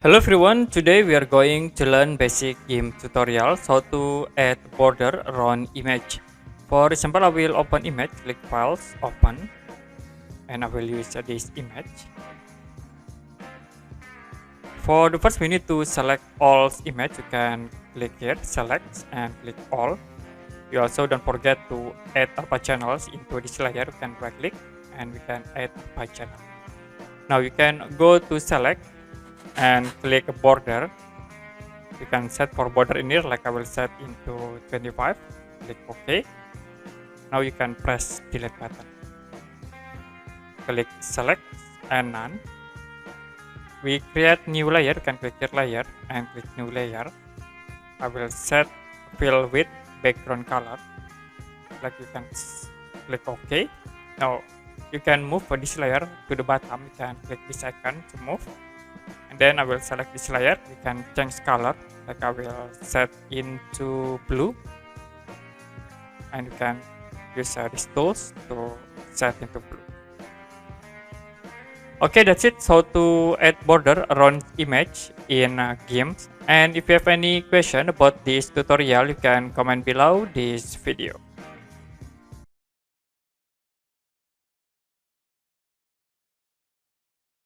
Hello everyone, today we are going to learn basic game tutorials how to add border around image. For example, I will open image, click files, open, and I will use this image. For the first we need to select all image. You can click here, select and click all. You also don't forget to add alpha channels into this layer. You can right click and we can add alpha channel. Now you can go to select and click border. You can set for border in here, like I will set into 25. Click OK. Now you can press delete button. Click select and none. We create new layer. You can click here layer and click new layer. I will set fill with background color. Like you can click OK. Now you can move for this layer to the bottom. You can click this icon to move. And then I will select this layer. You can change color, like I will set into blue, and you can use these tools to set into blue. Okay, that's it. So to add border around image in games. And if you have any question about this tutorial, you can comment below this video.